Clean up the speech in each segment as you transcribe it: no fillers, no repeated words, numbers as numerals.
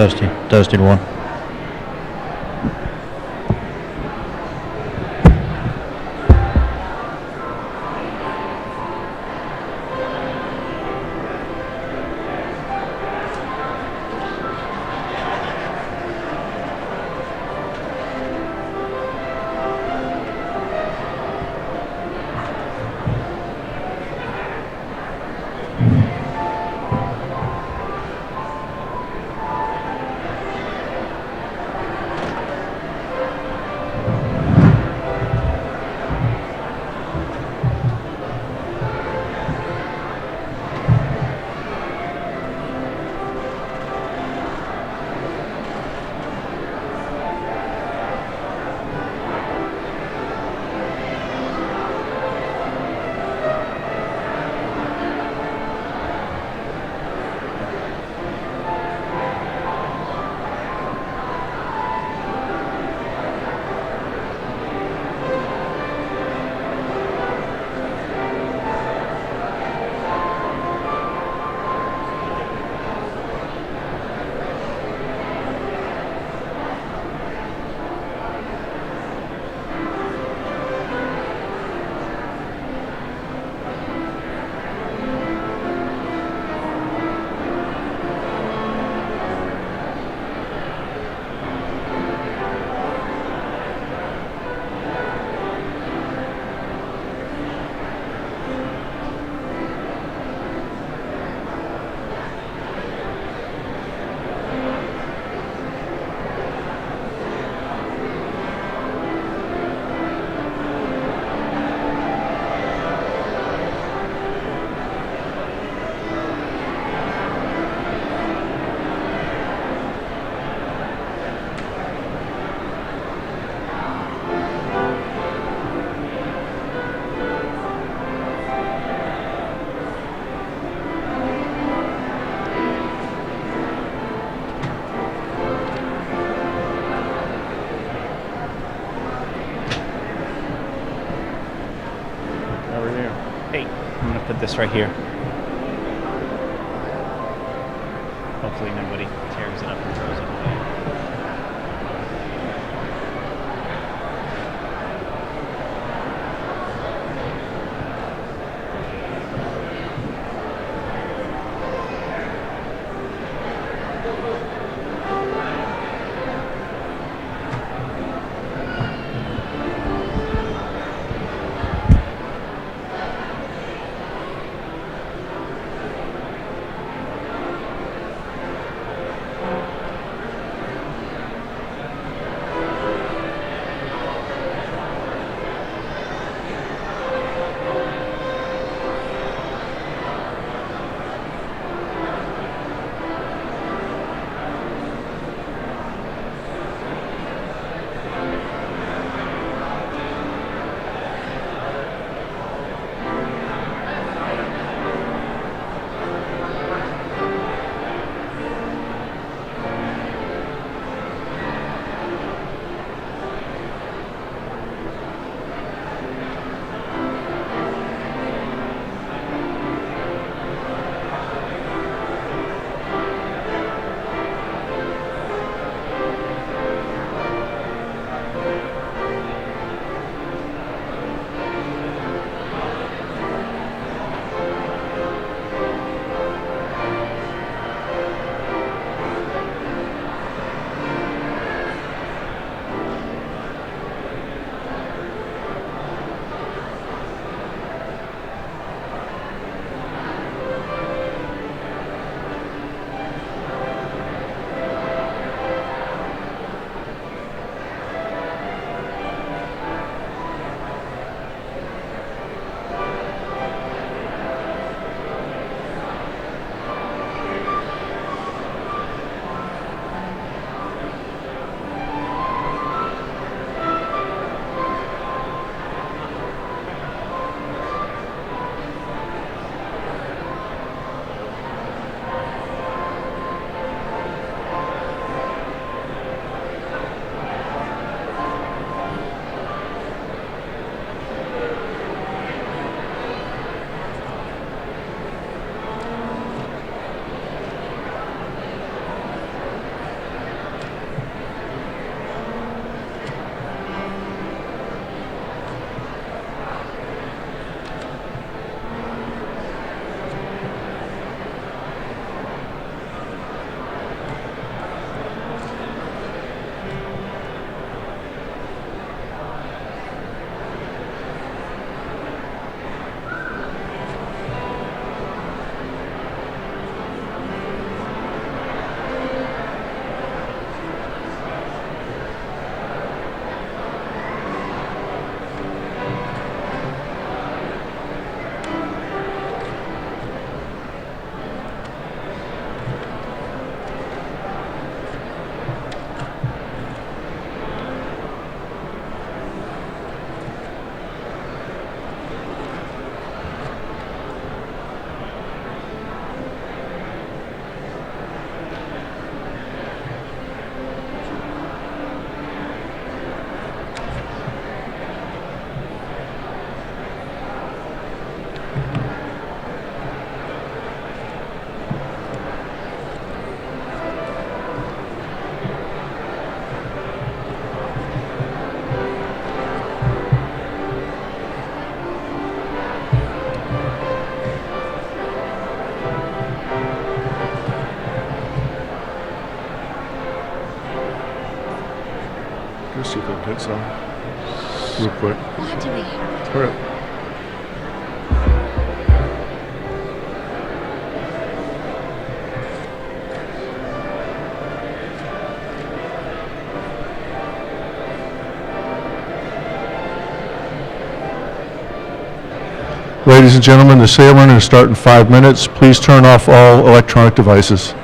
Testing one. This right here. Hopefully nobody tears it up and throws it away. Let's see if I can get some real quick. What do we have? All right. Ladies and gentlemen, the ceremony will start in 5 minutes. Please turn off all electronic devices.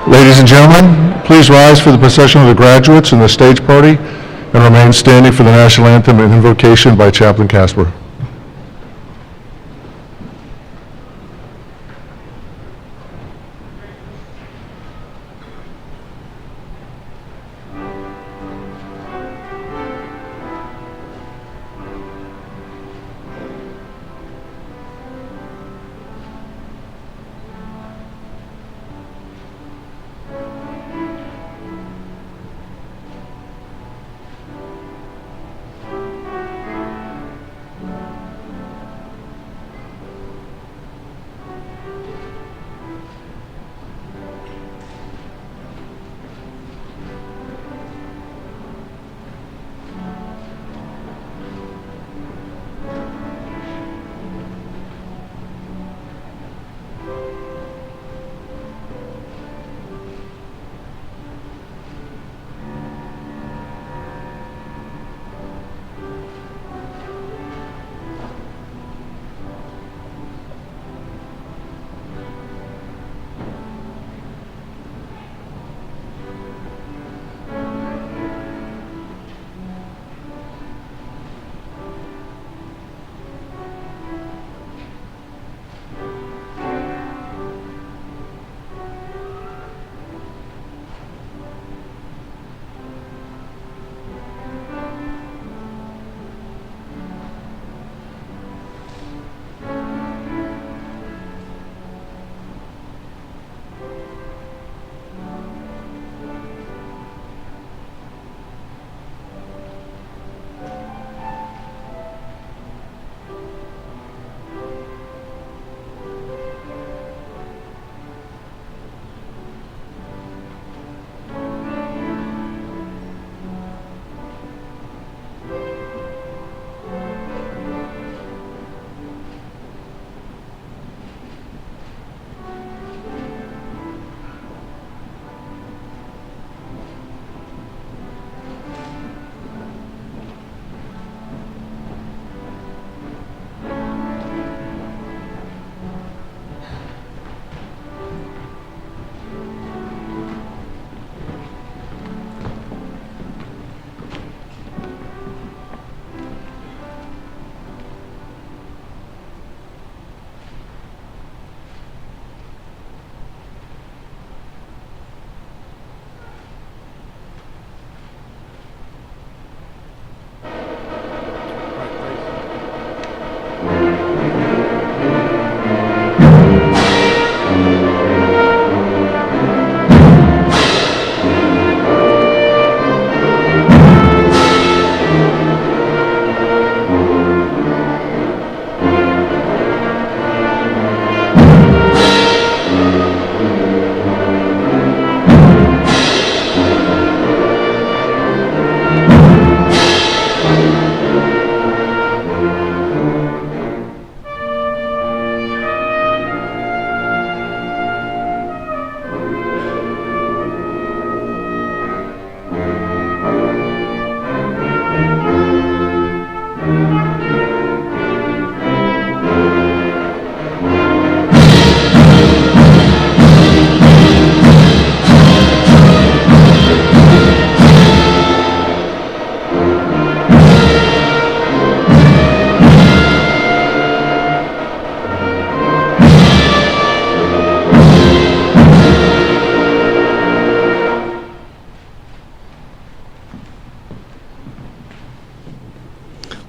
Ladies and gentlemen, please rise for the procession of the graduates and the stage party, and remain standing for the national anthem and invocation by Chaplain Casper.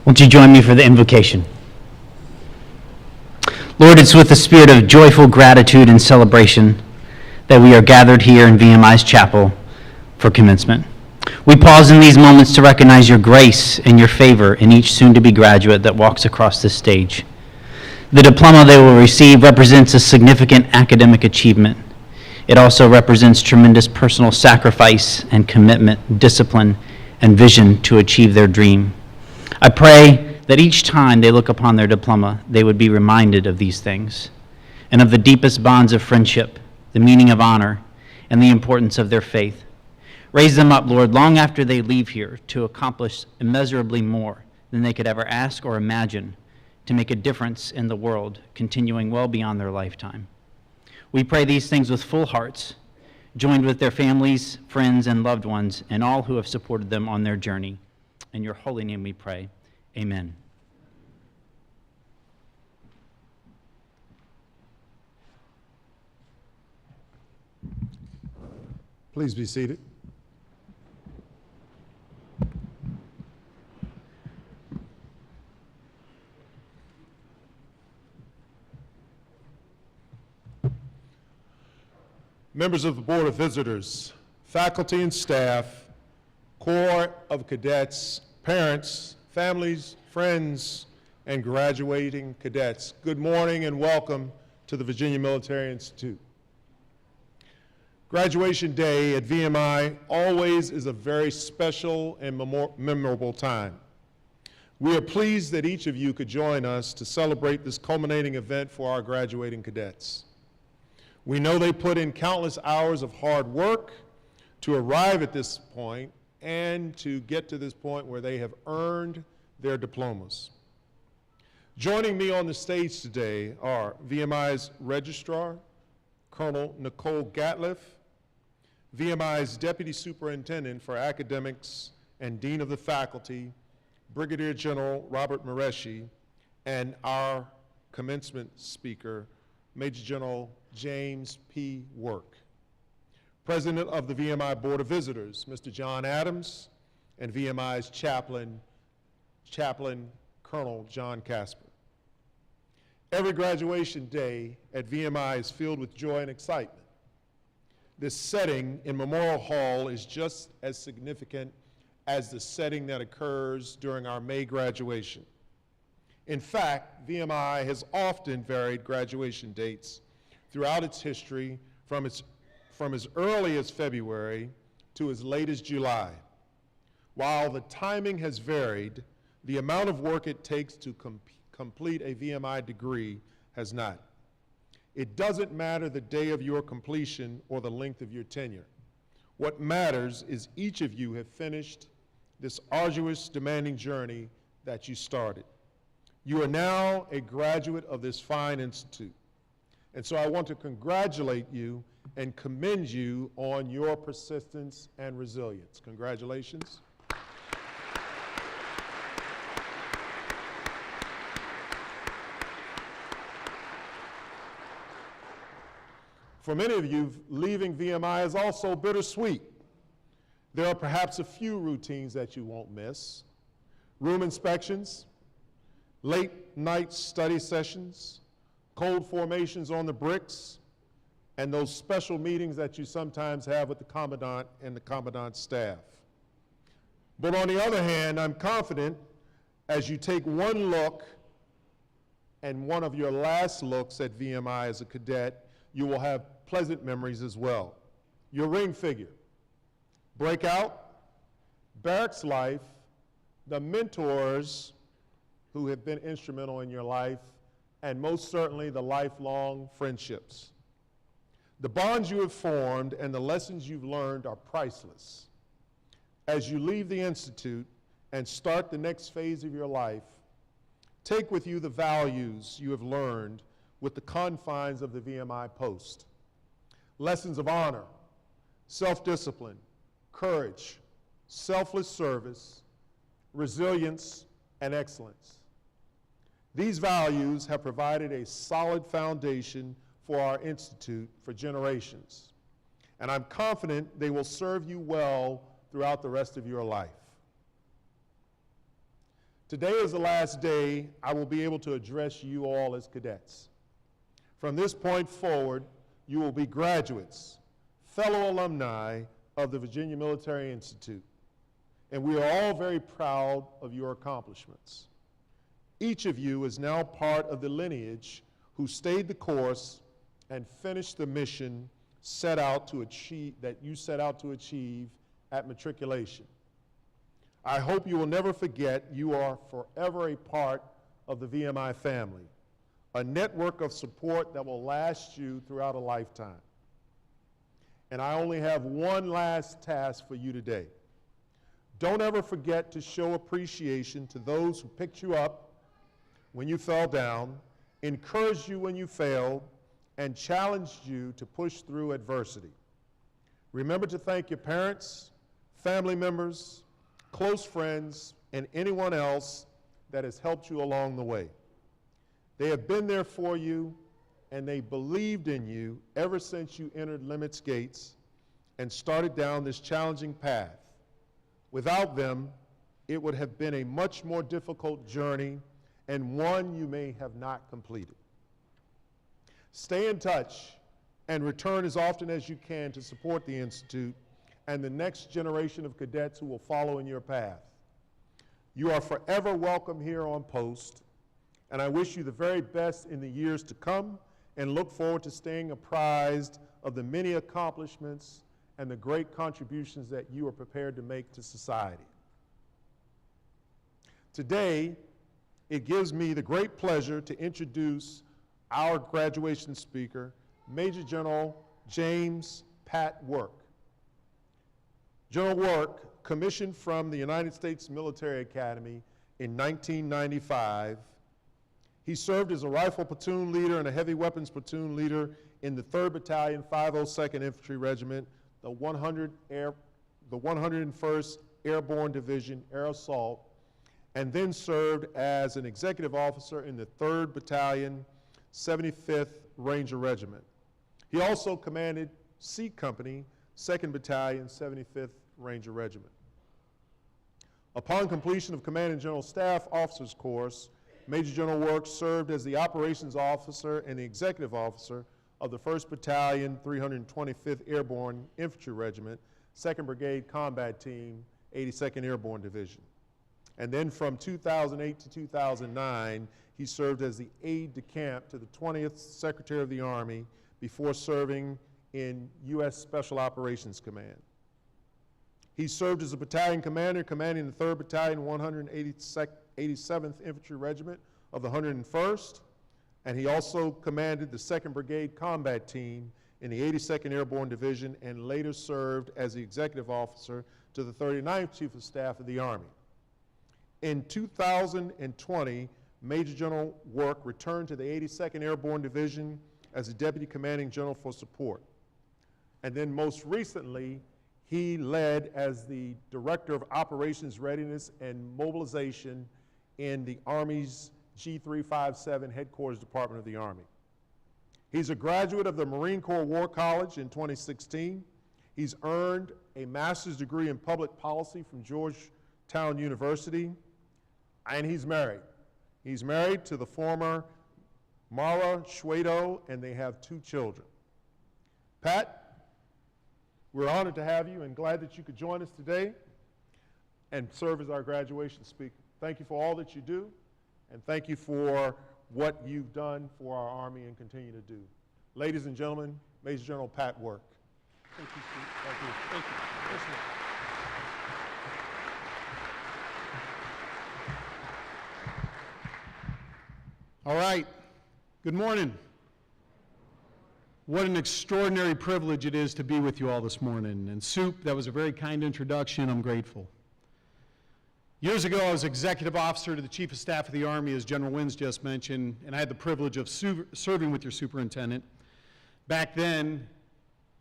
Won't you join me for the invocation? Lord, it's with a spirit of joyful gratitude and celebration that we are gathered here in VMI's chapel for commencement. We pause in these moments to recognize your grace and your favor in each soon-to-be graduate that walks across this stage. The diploma they will receive represents a significant academic achievement. It also represents tremendous personal sacrifice and commitment, discipline, and vision to achieve their dream. I pray that each time they look upon their diploma, they would be reminded of these things and of the deepest bonds of friendship, the meaning of honor, and the importance of their faith. Raise them up, Lord, long after they leave here to accomplish immeasurably more than they could ever ask or imagine to make a difference in the world, continuing well beyond their lifetime. We pray these things with full hearts, joined with their families, friends, and loved ones, and all who have supported them on their journey. In your holy name we pray. Amen. Please be seated. Members of the Board of Visitors, faculty and staff, Corps of Cadets, parents, families, friends, and graduating cadets, good morning and welcome to the Virginia Military Institute. Graduation day at VMI always is a very special and memorable time. We are pleased that each of you could join us to celebrate this culminating event for our graduating cadets. We know they put in countless hours of hard work to arrive at this point and to get to this point where they have earned their diplomas. Joining me on the stage today are VMI's Registrar, Colonel Nicole Gatliff, VMI's Deputy Superintendent for Academics and Dean of the Faculty, Brigadier General Robert Mareschi, and our commencement speaker, Major General James P. Work. President of the VMI Board of Visitors, Mr. John Adams, and VMI's Chaplain Colonel John Casper. Every graduation day at VMI is filled with joy and excitement. This setting in Memorial Hall is just as significant as the setting that occurs during our May graduation. In fact, VMI has often varied graduation dates throughout its history from as early as February to as late as July. While the timing has varied, the amount of work it takes to complete a VMI degree has not. It doesn't matter the day of your completion or the length of your tenure. What matters is each of you have finished this arduous, demanding journey that you started. You are now a graduate of this fine institute. And so I want to congratulate you and commend you on your persistence and resilience. Congratulations. For many of you, leaving VMI is also bittersweet. There are perhaps a few routines that you won't miss. Room inspections, late night study sessions, cold formations on the bricks, and those special meetings that you sometimes have with the Commandant and the Commandant's staff. But on the other hand, I'm confident as you take one look and one of your last looks at VMI as a cadet, you will have pleasant memories as well. Your ring figure, breakout, barracks life, the mentors who have been instrumental in your life, and most certainly the lifelong friendships. The bonds you have formed and the lessons you've learned are priceless. As you leave the Institute and start the next phase of your life, take with you the values you have learned with the confines of the VMI post. Lessons of honor, self-discipline, courage, selfless service, resilience, and excellence. These values have provided a solid foundation for our Institute for generations, and I'm confident they will serve you well throughout the rest of your life. Today is the last day I will be able to address you all as cadets. From this point forward, you will be graduates, fellow alumni of the Virginia Military Institute, and we are all very proud of your accomplishments. Each of you is now part of the lineage who stayed the course and finished the mission that you set out to achieve at matriculation. I hope you will never forget you are forever a part of the VMI family, a network of support that will last you throughout a lifetime. And I only have one last task for you today. Don't ever forget to show appreciation to those who picked you up when you fell down, encouraged you when you failed, and challenged you to push through adversity. Remember to thank your parents, family members, close friends, and anyone else that has helped you along the way. They have been there for you, and they believed in you ever since you entered Limits Gates and started down this challenging path. Without them, it would have been a much more difficult journey and one you may have not completed. Stay in touch and return as often as you can to support the Institute and the next generation of cadets who will follow in your path. You are forever welcome here on post, and I wish you the very best in the years to come and look forward to staying apprised of the many accomplishments and the great contributions that you are prepared to make to society. Today, it gives me the great pleasure to introduce our graduation speaker, Major General James Pat Work. General Work, commissioned from the United States Military Academy in 1995. He served as a rifle platoon leader and a heavy weapons platoon leader in the 3rd Battalion, 502nd Infantry Regiment, the 101st Airborne Division, Air Assault, and then served as an executive officer in the 3rd Battalion, 75th Ranger Regiment. He also commanded C Company, 2nd Battalion, 75th Ranger Regiment. Upon completion of Command and General Staff Officers Course, Major General Work served as the Operations Officer and the Executive Officer of the 1st Battalion, 325th Airborne Infantry Regiment, 2nd Brigade Combat Team, 82nd Airborne Division. And then from 2008 to 2009, he served as the aide-de-camp to the 20th Secretary of the Army before serving in U.S. Special Operations Command. He served as a battalion commander, commanding the 3rd Battalion, 187th Infantry Regiment of the 101st, and he also commanded the 2nd Brigade Combat Team in the 82nd Airborne Division and later served as the executive officer to the 39th Chief of Staff of the Army. In 2020, Major General Work returned to the 82nd Airborne Division as the Deputy Commanding General for support. And then most recently, he led as the Director of Operations Readiness and Mobilization in the Army's G357 Headquarters Department of the Army. He's a graduate of the Marine Corps War College in 2016. He's earned a master's degree in public policy from Georgetown University, and he's married. He's married to the former Mara Schwedo, and they have 2 children. Pat, we're honored to have you and glad that you could join us today and serve as our graduation speaker. Thank you for all that you do, and thank you for what you've done for our Army and continue to do. Ladies and gentlemen, Major General Pat Work. Thank you, Steve. Thank you. Thank you. Yes, ma'am. All right. Good morning. What an extraordinary privilege it is to be with you all this morning. And Soup, that was a very kind introduction. I'm grateful. Years ago, I was executive officer to the Chief of Staff of the Army, as General Wins just mentioned, and I had the privilege of serving with your superintendent. Back then,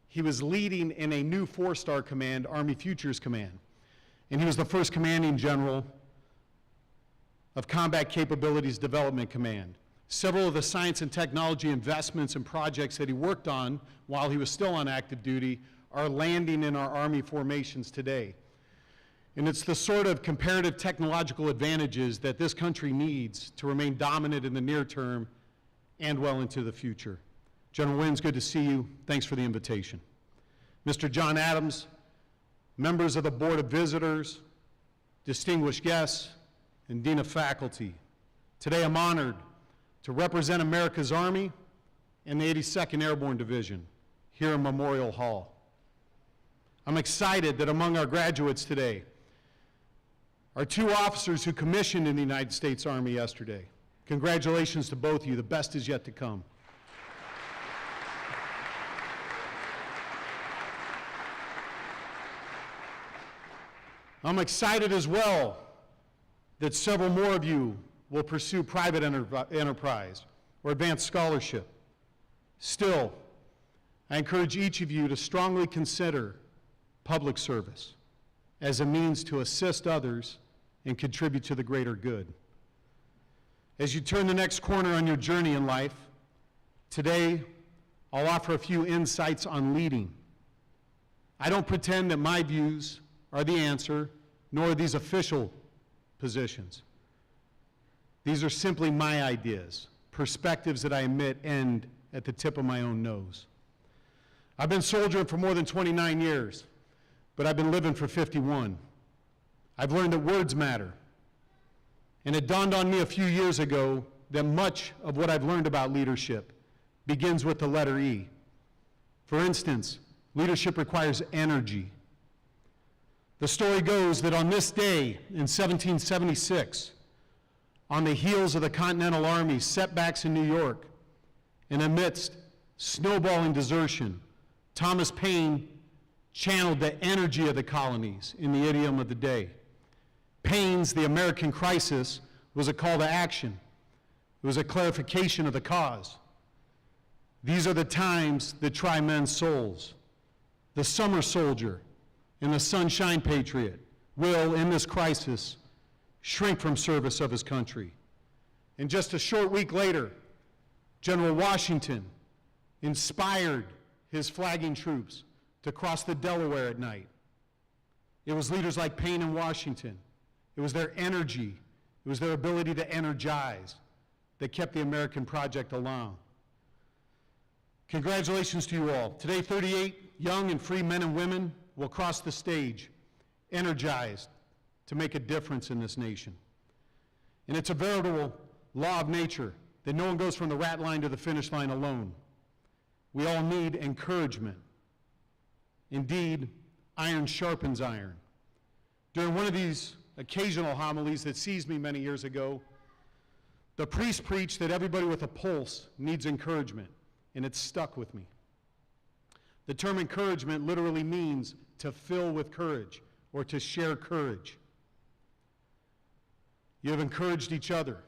he was leading in a new 4-star command, Army Futures Command. And he was the first commanding general of Combat Capabilities Development Command. Several of the science and technology investments and projects that he worked on while he was still on active duty are landing in our Army formations today. And it's the sort of comparative technological advantages that this country needs to remain dominant in the near term and well into the future. General Wins, good to see you. Thanks for the invitation. Mr. John Adams, members of the Board of Visitors, distinguished guests, and Dean of Faculty, today I'm honored to represent America's Army and the 82nd Airborne Division here in Memorial Hall. I'm excited that among our graduates today are two officers who commissioned in the United States Army yesterday. Congratulations to both of you. The best is yet to come. I'm excited as well that several more of you will pursue private enterprise or advanced scholarship. Still, I encourage each of you to strongly consider public service as a means to assist others and contribute to the greater good. As you turn the next corner on your journey in life, today I'll offer a few insights on leading. I don't pretend that my views are the answer, nor are these official positions. These are simply my ideas, perspectives that I admit end at the tip of my own nose. I've been soldiering for more than 29 years, but I've been living for 51. I've learned that words matter. And it dawned on me a few years ago that much of what I've learned about leadership begins with the letter E. For instance, leadership requires energy. The story goes that on this day in 1776, on the heels of the Continental Army's setbacks in New York, and amidst snowballing desertion, Thomas Paine channeled the energy of the colonies in the idiom of the day. Paine's The American Crisis was a call to action. It was a clarification of the cause. These are the times that try men's souls. The summer soldier and the sunshine patriot will, in this crisis, shrink from service of his country. And just a short week later, General Washington inspired his flagging troops to cross the Delaware at night. It was leaders like Paine and Washington. It was their energy, it was their ability to energize that kept the American project alive. Congratulations to you all. Today, 38 young and free men and women will cross the stage, energized to make a difference in this nation. And it's a veritable law of nature that no one goes from the rat line to the finish line alone. We all need encouragement. Indeed, iron sharpens iron. During one of these occasional homilies that seized me many years ago, the priest preached that everybody with a pulse needs encouragement, and it stuck with me. The term encouragement literally means to fill with courage or to share courage. You have encouraged each other,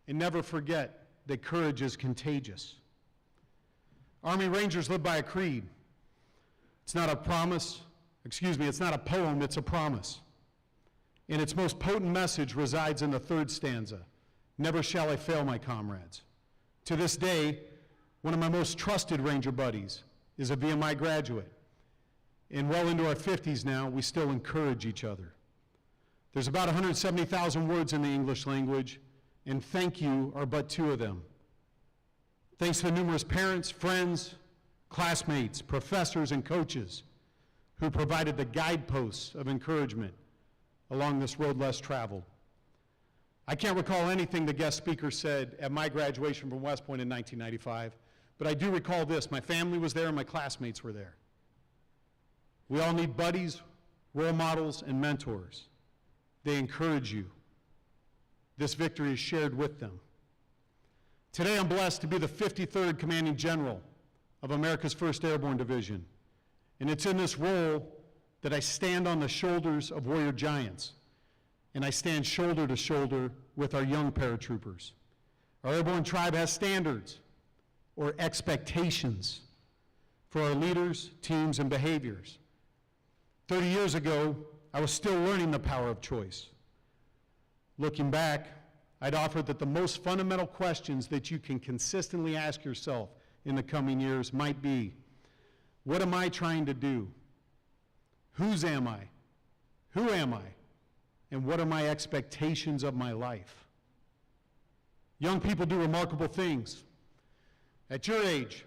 and never forget that courage is contagious. Army Rangers live by a creed. It's not a promise, it's not a poem, it's a promise. And its most potent message resides in the third stanza, "Never shall I fail my comrades." To this day, one of my most trusted Ranger buddies is a VMI graduate. And well into our 50s now, we still encourage each other. There's about 170,000 words in the English language, and thank you are but 2 of them. Thanks to the numerous parents, friends, classmates, professors, and coaches who provided the guideposts of encouragement along this road less traveled. I can't recall anything the guest speaker said at my graduation from West Point in 1995, but I do recall this: my family was there and my classmates were there. We all need buddies, role models, and mentors. They encourage you. This victory is shared with them. Today I'm blessed to be the 53rd Commanding General of America's 1st Airborne Division, and it's in this role that I stand on the shoulders of warrior giants, and I stand shoulder to shoulder with our young paratroopers. Our airborne tribe has standards or expectations for our leaders, teams, and behaviors. 30 years ago, I was still learning the power of choice. Looking back, I'd offer that the most fundamental questions that you can consistently ask yourself in the coming years might be, what am I trying to do? Whose am I? Who am I? And what are my expectations of my life? Young people do remarkable things. At your age,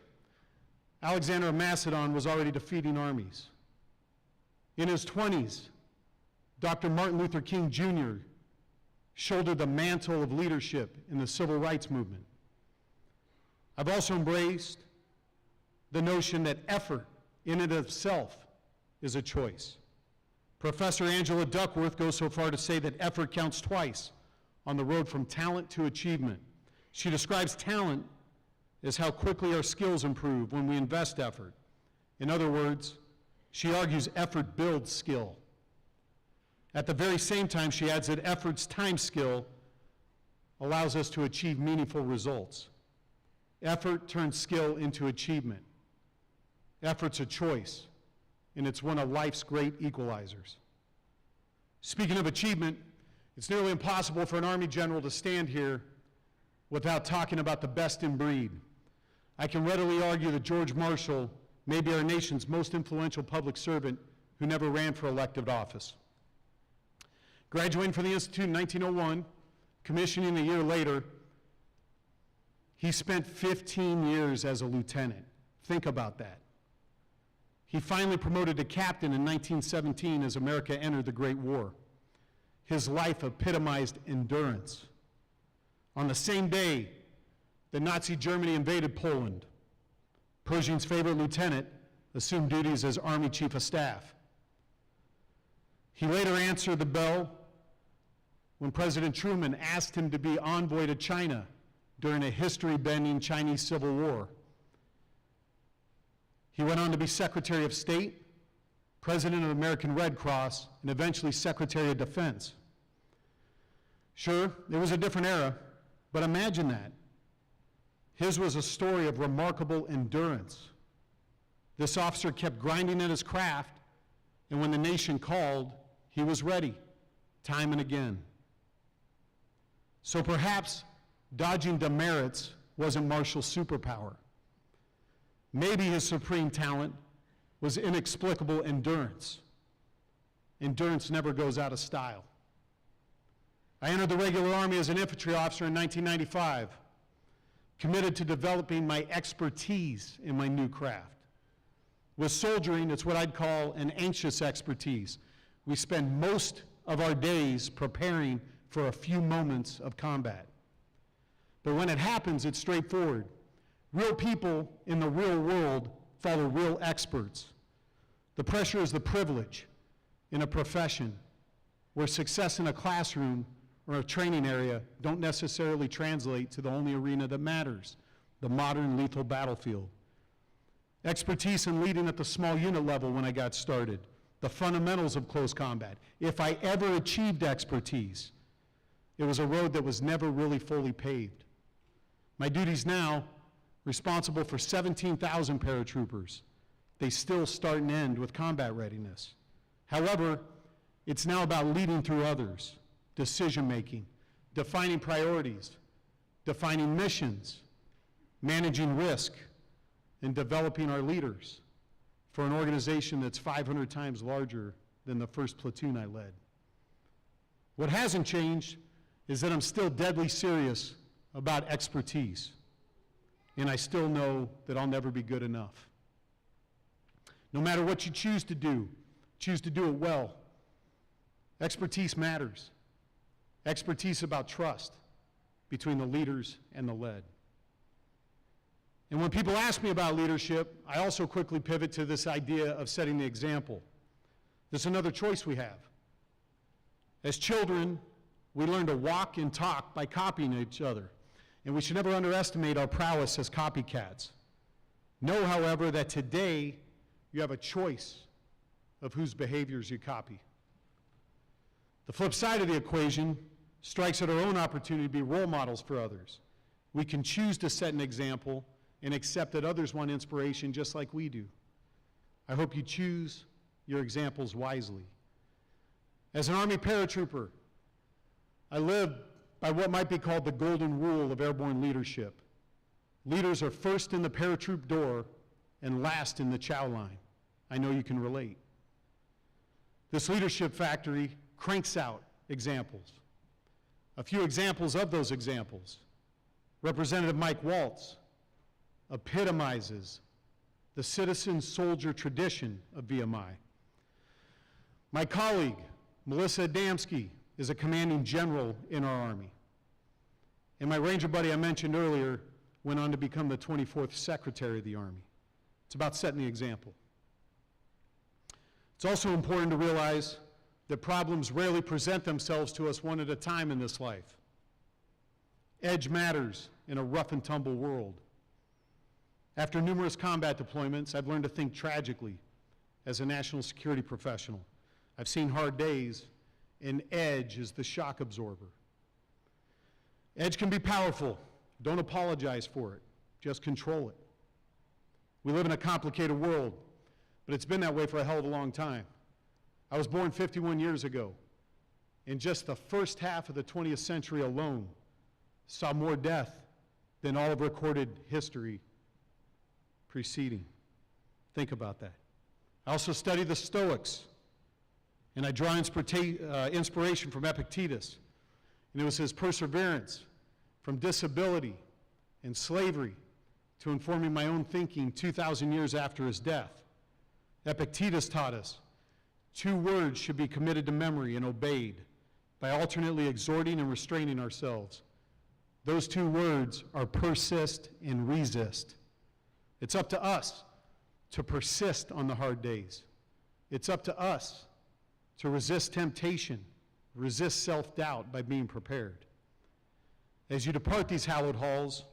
Alexander of Macedon was already defeating armies. In his 20s, Dr. Martin Luther King Jr. shouldered the mantle of leadership in the civil rights movement. I've also embraced the notion that effort in and of itself is a choice. Professor Angela Duckworth goes so far to say that effort counts twice on the road from talent to achievement. She describes talent as how quickly our skills improve when we invest effort. In other words, she argues effort builds skill. At the very same time, she adds that effort's time skill allows us to achieve meaningful results. Effort turns skill into achievement. Effort's a choice, and it's one of life's great equalizers. Speaking of achievement, it's nearly impossible for an Army general to stand here without talking about the best in breed. I can readily argue that George Marshall may be our nation's most influential public servant who never ran for elected office. Graduating from the Institute in 1901, commissioning a year later, he spent 15 years as a lieutenant. Think about that. He finally promoted to captain in 1917 as America entered the Great War. His life epitomized endurance. On the same day that Nazi Germany invaded Poland, Pershing's favorite lieutenant assumed duties as Army Chief of Staff. He later answered the bell when President Truman asked him to be envoy to China during a history-bending Chinese Civil War. He went on to be Secretary of State, President of the American Red Cross, and eventually Secretary of Defense. Sure, it was a different era, but imagine that. His was a story of remarkable endurance. This officer kept grinding at his craft, and when the nation called, he was ready, time and again. So perhaps dodging demerits wasn't Marshall's superpower. Maybe his supreme talent was inexplicable endurance. Endurance never goes out of style. I entered the regular Army as an infantry officer in 1995, committed to developing my expertise in my new craft. With soldiering, it's what I'd call an anxious expertise. We spend most of our days preparing for a few moments of combat. But when it happens, it's straightforward. Real people in the real world follow real experts. The pressure is the privilege in a profession where success in a classroom or a training area don't necessarily translate to the only arena that matters, the modern lethal battlefield. Expertise in leading at the small unit level when I got started, the fundamentals of close combat. If I ever achieved expertise, it was a road that was never really fully paved. My duties now, responsible for 17,000 paratroopers. They still start and end with combat readiness. However, it's now about leading through others, decision-making, defining priorities, defining missions, managing risk, and developing our leaders for an organization that's 500 times larger than the first platoon I led. What hasn't changed is that I'm still deadly serious about expertise, and I still know that I'll never be good enough. No matter what you choose to do it well. Expertise matters. Expertise about trust between the leaders and the led. And when people ask me about leadership, I also quickly pivot to this idea of setting the example. There's another choice we have. As children, we learn to walk and talk by copying each other, and we should never underestimate our prowess as copycats. Know, however, that today you have a choice of whose behaviors you copy. The flip side of the equation strikes at our own opportunity to be role models for others. We can choose to set an example and accept that others want inspiration just like we do. I hope you choose your examples wisely. As an Army paratrooper, I live by what might be called the golden rule of airborne leadership. Leaders are first in the paratroop door and last in the chow line. I know you can relate. This leadership factory cranks out examples. A few examples of those examples. Representative Mike Waltz epitomizes the citizen-soldier tradition of VMI. My colleague, Melissa Adamski, is a commanding general in our Army. And my Ranger buddy I mentioned earlier went on to become the 24th Secretary of the Army. It's about setting the example. It's also important to realize that problems rarely present themselves to us one at a time in this life. Edge matters in a rough and tumble world. After numerous combat deployments, I've learned to think tragically as a national security professional. I've seen hard days, and edge is the shock absorber. Edge can be powerful. Don't apologize for it. Just control it. We live in a complicated world, but it's been that way for a hell of a long time. I was born 51 years ago. In just the first half of the 20th century alone, saw more death than all of recorded history preceding. Think about that. I also study the Stoics, and I draw inspiration from Epictetus. And it was his perseverance from disability and slavery to informing my own thinking 2,000 years after his death. Epictetus taught us 2 words should be committed to memory and obeyed by alternately exhorting and restraining ourselves. Those 2 words are persist and resist. It's up to us to persist on the hard days. It's up to us to resist temptation, resist self-doubt by being prepared. As you depart these hallowed halls,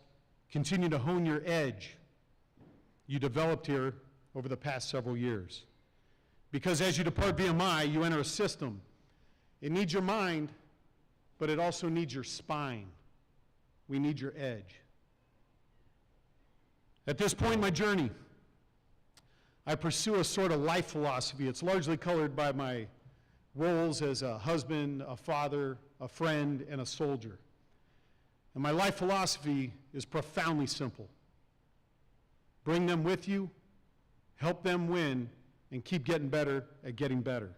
continue to hone your edge you developed here over the past several years. Because as you depart VMI, you enter a system. It needs your mind, but it also needs your spine. We need your edge. At this point in my journey, I pursue a sort of life philosophy. It's largely colored by my roles as a husband, a father, a friend, and a soldier. And my life philosophy is profoundly simple. Bring them with you, help them win, and keep getting better at getting better.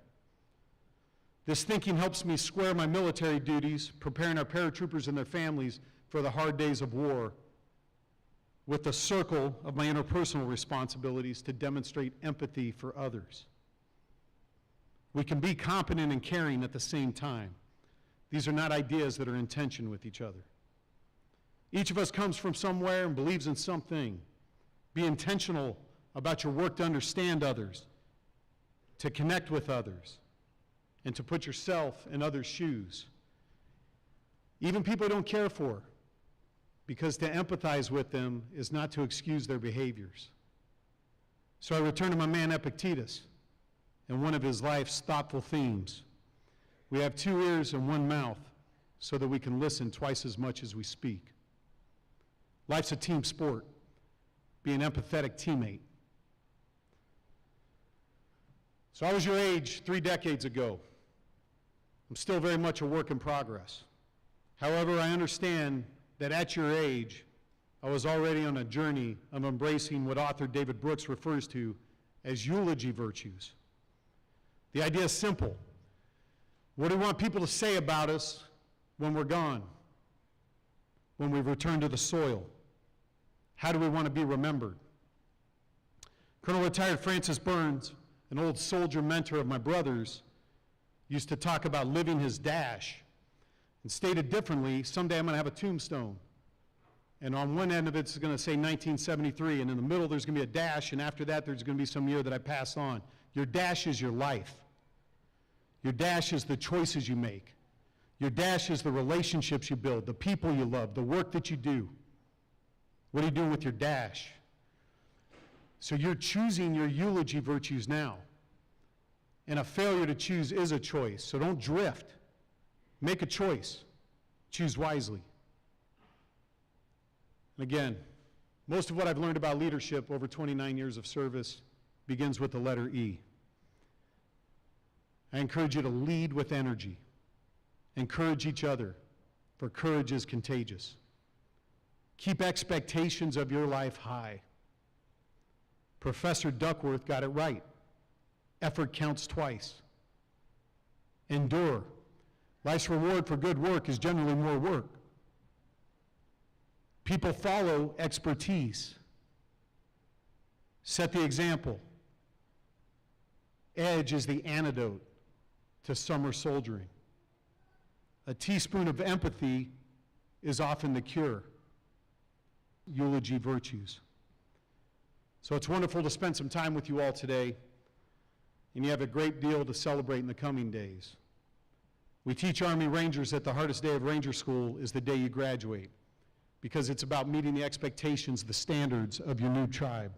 This thinking helps me square my military duties, preparing our paratroopers and their families for the hard days of war, with the circle of my interpersonal responsibilities to demonstrate empathy for others. We can be competent and caring at the same time. These are not ideas that are in tension with each other. Each of us comes from somewhere and believes in something. Be intentional about your work to understand others, to connect with others, and to put yourself in others' shoes. Even people you don't care for, because to empathize with them is not to excuse their behaviors. So I return to my man Epictetus and one of his life's thoughtful themes. We have 2 ears and 1 mouth so that we can listen twice as much as we speak. Life's a team sport. Be an empathetic teammate. So I was your age 3 decades ago. I'm still very much a work in progress. However, I understand that at your age, I was already on a journey of embracing what author David Brooks refers to as eulogy virtues. The idea is simple. What do we want people to say about us when we're gone? When we return to the soil? How do we want to be remembered? Colonel retired Francis Burns, an old soldier mentor of my brother's, used to talk about living his dash. And stated differently, someday I'm going to have a tombstone. And on one end of it's going to say 1973, and in the middle there's going to be a dash, and after that there's going to be some year that I pass on. Your dash is your life. Your dash is the choices you make. Your dash is the relationships you build, the people you love, the work that you do. What are you doing with your dash? So you're choosing your eulogy virtues now. And a failure to choose is a choice, so don't drift. Make a choice. Choose wisely. And again, most of what I've learned about leadership over 29 years of service begins with the letter E. I encourage you to lead with energy. Encourage each other, for courage is contagious. Keep expectations of your life high. Professor Duckworth got it right. Effort counts twice. Endure. Life's reward for good work is generally more work. People follow expertise. Set the example. Edge is the antidote to summer soldiering. A teaspoon of empathy is often the cure. Eulogy virtues. So it's wonderful to spend some time with you all today, and you have a great deal to celebrate in the coming days. We teach Army Rangers that the hardest day of Ranger School is the day you graduate, because it's about meeting the expectations, the standards of your new tribe.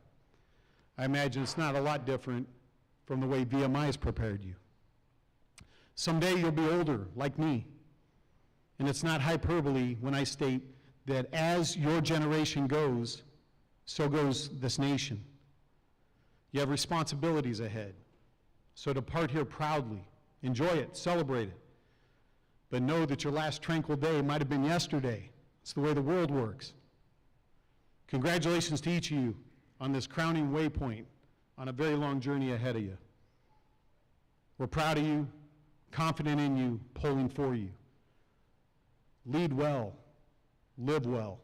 I imagine it's not a lot different from the way VMI has prepared you. Someday you'll be older, like me, and it's not hyperbole when I state that as your generation goes, so goes this nation. You have responsibilities ahead, so depart here proudly. Enjoy it, celebrate it, but know that your last tranquil day might have been yesterday. It's the way the world works. Congratulations to each of you on this crowning waypoint on a very long journey ahead of you. We're proud of you, confident in you, pulling for you. Lead well, live well.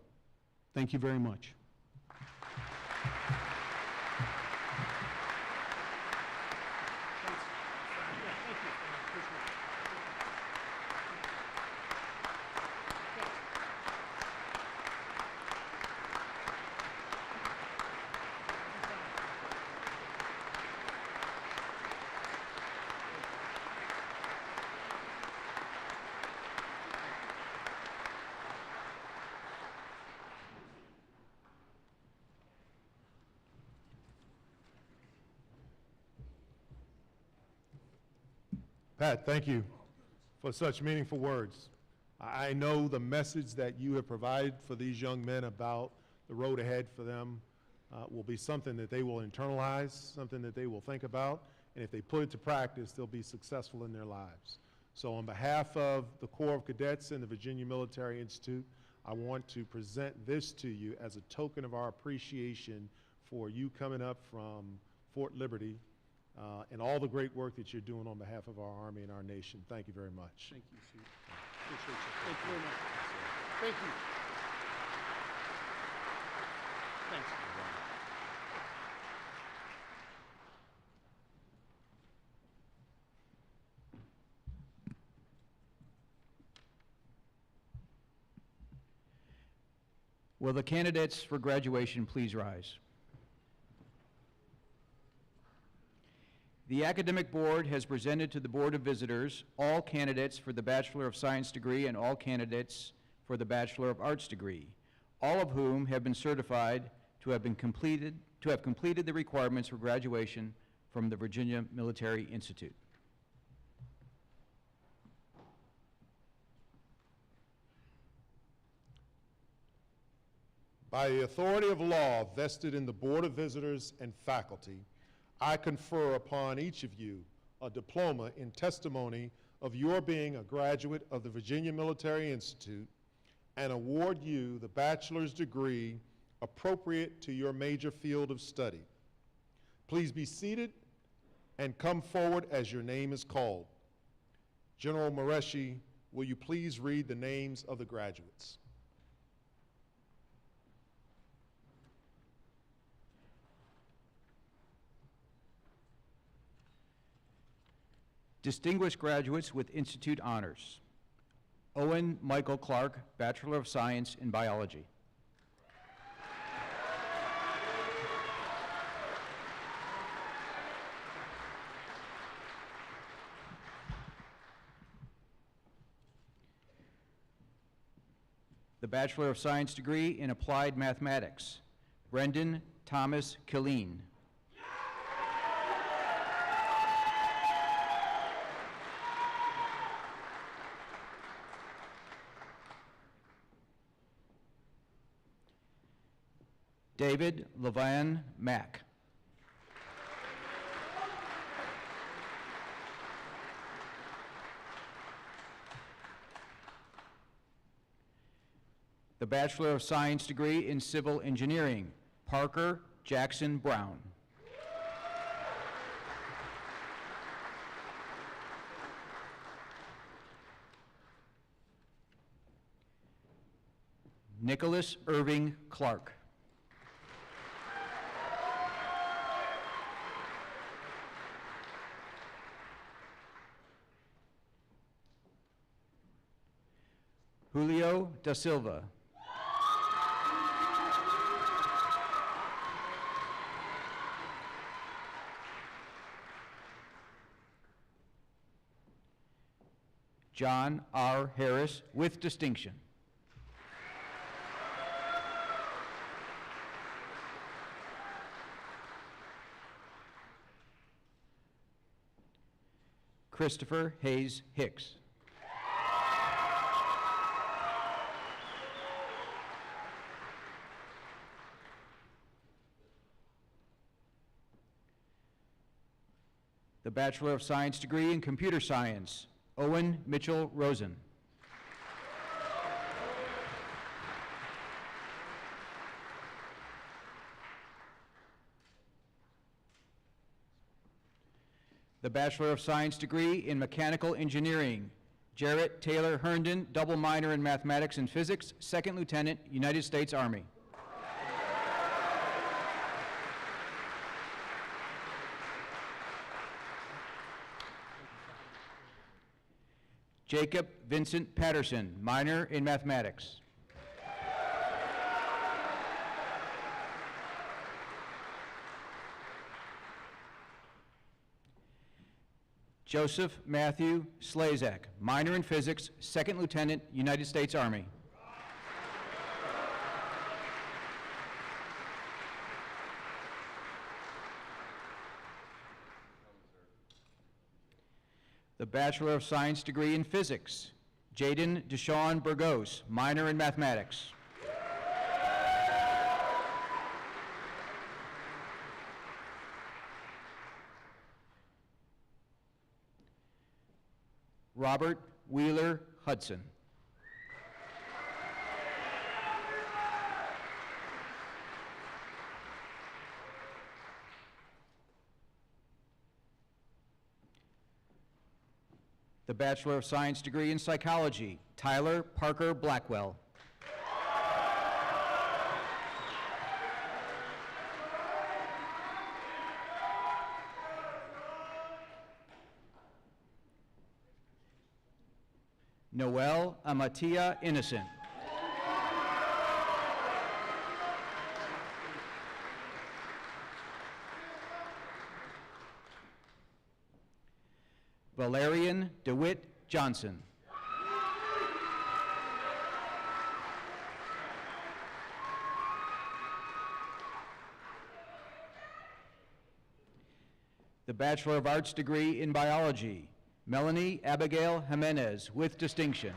Thank you very much. Pat, thank you for such meaningful words. I know the message that you have provided for these young men about the road ahead for them will be something that they will internalize, something that they will think about, and if they put it to practice, they'll be successful in their lives. So on behalf of the Corps of Cadets and the Virginia Military Institute, I want to present this to you as a token of our appreciation for you coming up from Fort Liberty and all the great work that you're doing on behalf of our Army and our nation. Thank you very much. Thank you, Steve. Appreciate you. Thank you very much. Thank you. Thanks. Will the candidates for graduation please rise? The Academic Board has presented to the Board of Visitors all candidates for the Bachelor of Science degree and all candidates for the Bachelor of Arts degree, all of whom have been certified to have completed the requirements for graduation from the Virginia Military Institute. By the authority of law vested in the Board of Visitors and faculty, I confer upon each of you a diploma in testimony of your being a graduate of the Virginia Military Institute and award you the bachelor's degree appropriate to your major field of study. Please be seated and come forward as your name is called. General Mareshi, will you please read the names of the graduates? Distinguished graduates with Institute honors. Owen Michael Clark, Bachelor of Science in Biology. The Bachelor of Science degree in Applied Mathematics. Brendan Thomas Killeen. David Levan Mack. The Bachelor of Science degree in Civil Engineering, Parker Jackson Brown. Nicholas Irving Clark. Julio da Silva. John R. Harris with distinction. Christopher Hayes Hicks. The Bachelor of Science degree in Computer Science, Owen Mitchell Rosen. The Bachelor of Science degree in Mechanical Engineering, Jarrett Taylor Herndon, double minor in Mathematics and Physics, Second Lieutenant, United States Army. Jacob Vincent Patterson, minor in Mathematics. Joseph Matthew Slazak, minor in Physics, Second Lieutenant, United States Army. The Bachelor of Science degree in Physics, Jaden Deshawn Burgos, minor in Mathematics. Robert Wheeler Hudson. The Bachelor of Science degree in Psychology, Tyler Parker Blackwell. Noel Amatia Innocent. Valerian DeWitt Johnson. The Bachelor of Arts degree in Biology, Melanie Abigail Jimenez with distinction.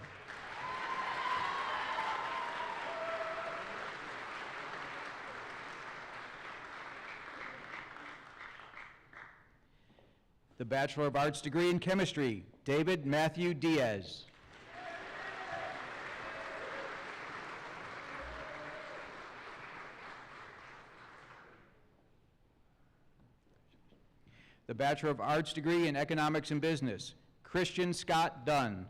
The Bachelor of Arts degree in Chemistry, David Matthew Diaz. The Bachelor of Arts degree in Economics and Business, Christian Scott Dunn.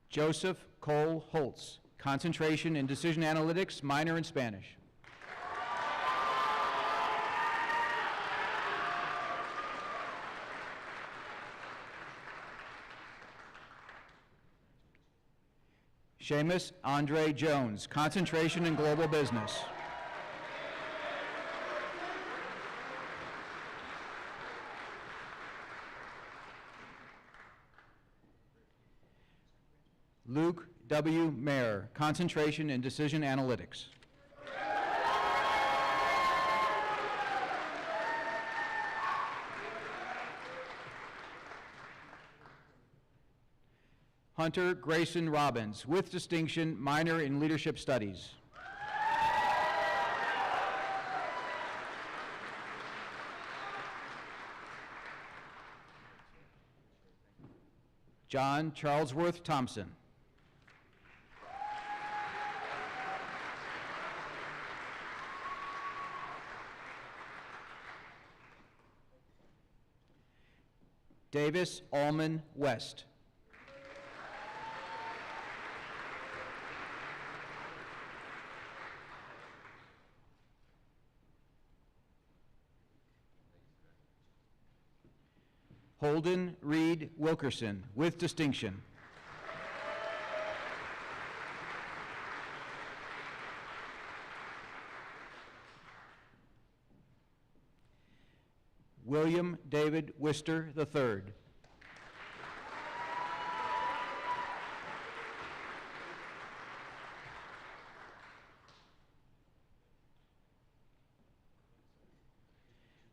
Joseph Cole Holtz, concentration in Decision Analytics, minor in Spanish. Seamus Andre Jones, concentration in Global Business. Luke W. Mayer, concentration in Decision Analytics. Hunter Grayson Robbins, with distinction, minor in Leadership Studies. John Charlesworth Thompson. Davis Allman West. Holden Reed Wilkerson, with distinction. William David Wister III.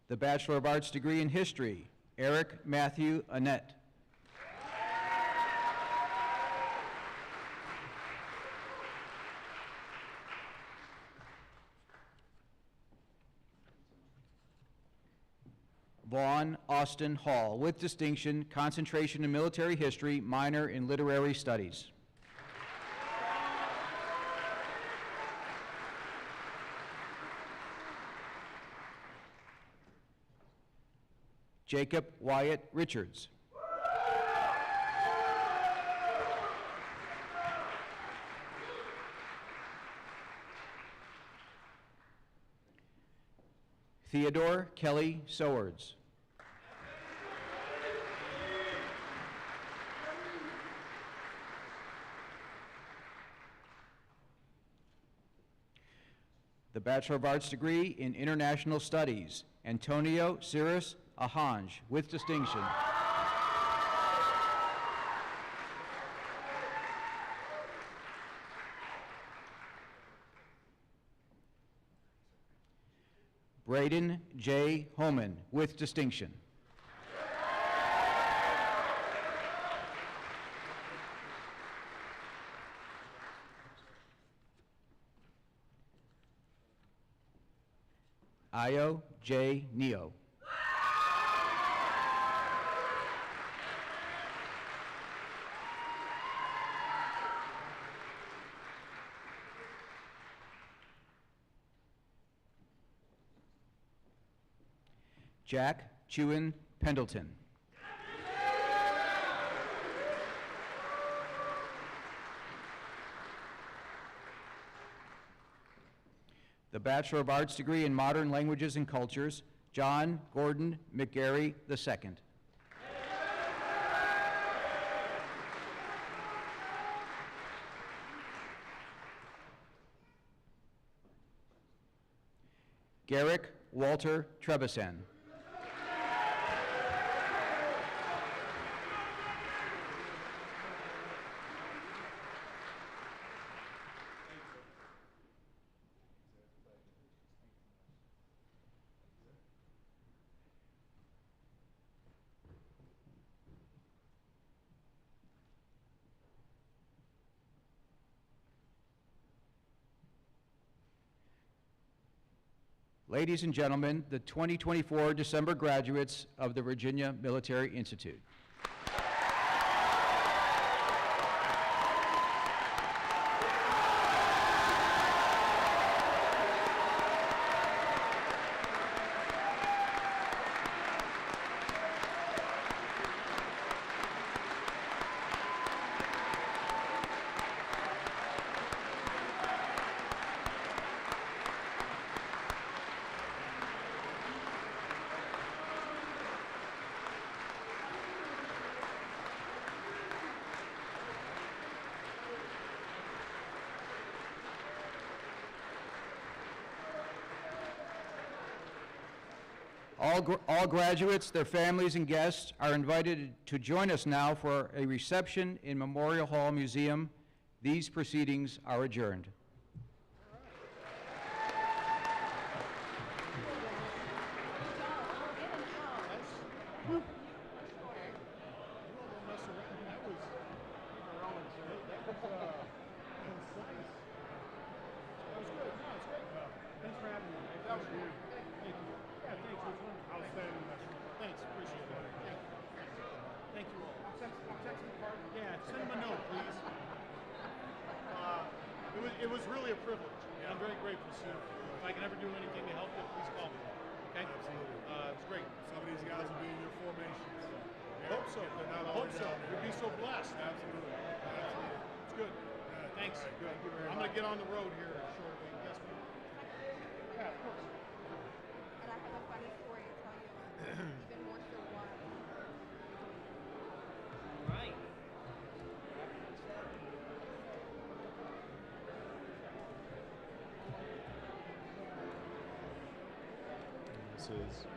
The Bachelor of Arts degree in History, Eric Matthew Annette. Vaughn Austin Hall, with distinction, concentration in military history, minor in literary studies. Jacob Wyatt Richards. Theodore Kelly Sowards. The Bachelor of Arts degree in International Studies, Antonio Cirrus Ahanj, with distinction. Braden J. Homan, with distinction. Io J. Neo. Jack Chewin Pendleton. The Bachelor of Arts degree in Modern Languages and Cultures, John Gordon McGarry II. Garrick Walter Trebison. Ladies and gentlemen, the 2024 December graduates of the Virginia Military Institute. All graduates, their families, and guests are invited to join us now for a reception in Memorial Hall Museum. These proceedings are adjourned. It was really a privilege. Yeah. I'm very grateful, Sue. If I can ever do anything to help you, please call me. Okay? Absolutely. It's great. Some of these guys will be in your formations. so. Hope so. You'd be so blessed. Absolutely. It's good. Thanks. Good. I'm going to get on the road here shortly. Yes, ma'am. Yeah, of course. And I have a funny story to tell you, even more so why. This is